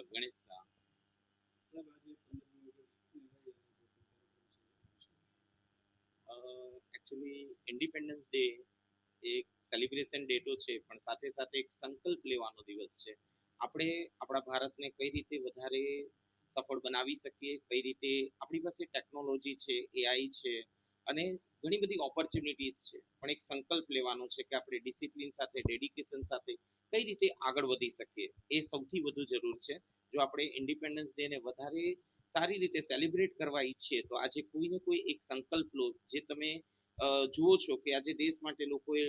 Ganesh Shah. Actually independence day એક celebration day તો છે, પણ સાથે સાથે એક સંકલ્પ લેવાનો દિવસ છે. આપણે આપણા ભારતને કઈ રીતે વધારે સફળ બનાવી શકીએ, કઈ રીતે આપણી પાસે ટેકનોલોજી છે, એઆઈ છે અને ઘણી બધી ઓપોર્ચ્યુનિટીઝ છે, પણ એક સંકલ્પ લેવાનો છે કે આપણે ડિસિપ્લિન સાથે, ડેડિકેશન સાથે કઈ રીતે આગળ વધી શકીએ, એ સૌથી વધુ જરૂર છે. જો આપણે ઇન્ડિપેન્ડન્સ ડે ને વધારે સારી રીતે સેલિબ્રેટ કરવા ઈચ્છીએ તો આજે કોઈને કોઈ એક સંકલ્પ લો. જે તમે જુઓ છો કે આજે દેશ માટે લોકોએ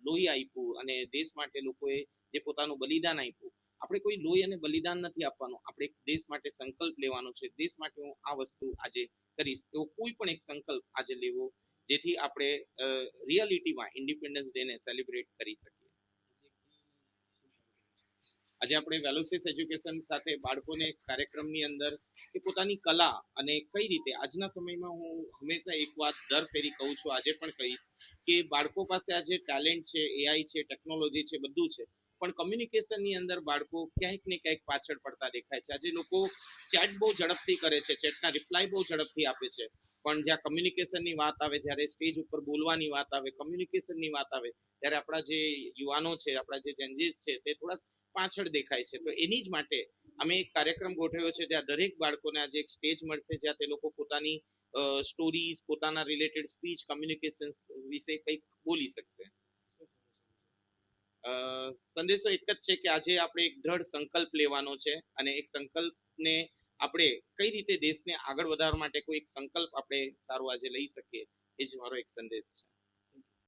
લોહી આપ્યું અને દેશ માટે લોકોએ જે પોતાનું બલિદાન આપ્યું. આપણે કોઈ લોહી અને બલિદાન નથી આપવાનું, આપણે દેશ માટે સંકલ્પ લેવાનો છે. દેશ માટે હું આ વસ્તુ આજે કરીશ, એવો કોઈ પણ એક સંકલ્પ આજે લેવો, જેથી આપણે રિયાલિટીમાં ઇન્ડિપેન્ડન્સ ડે ને સેલિબ્રેટ કરી શકીએ. આજે આપણે વેલોસિસ એજ્યુકેશન સાથે બાળકોને કાર્યક્રમની અંદર એ પોતાની કલા અને કઈ રીતે આજના સમયમાં, હું હંમેશા એક વાત દર ફેરી કહું છું, આજે પણ કહીશ કે બાળકો પાસે આજે ટેલેન્ટ છે, એઆઈ છે, ટેકનોલોજી છે, બધું છે, પણ કમ્યુનિકેશનની અંદર બાળકો ક્યાંક ને ક્યાંક પાછળ પડતા દેખાય છે. આજે લોકો ચેટ બહુ ઝડપથી કરે છે, ચેટના રિપ્લાય બહુ ઝડપથી આપે છે, પણ જ્યાં કમ્યુનિકેશનની વાત આવે, જ્યારે સ્ટેજ ઉપર બોલવાની વાત આવે, કમ્યુનિકેશનની વાત આવે, ત્યારે આપણા જે યુવાનો છે, આપણા જે જેન્જીસ છે, તે થોડાક પાછળ દેખાય છે. તો એની જ માટે અમે એક કાર્યક્રમ ગોઠવ્યો છે, જ્યાં દરેક બાળકોને આજે એક સ્ટેજ મળશે, જ્યાં તે લોકો પોતાની સ્ટોરીઝ, પોતાના રિલેટેડ સ્પીચ, કમ્યુનિકેશન વિશે કંઈક બોલી શકશે. સંદેશો એક જ છે કે આજે આપણે એક દ્રઢ સંકલ્પ લેવાનો છે, અને એક સંકલ્પને આપણે કઈ રીતે દેશને આગળ વધારવા માટે કોઈ એક સંકલ્પ આપણે સારો આજે લઈ શકીએ, એ જ મારો એક સંદેશ છે.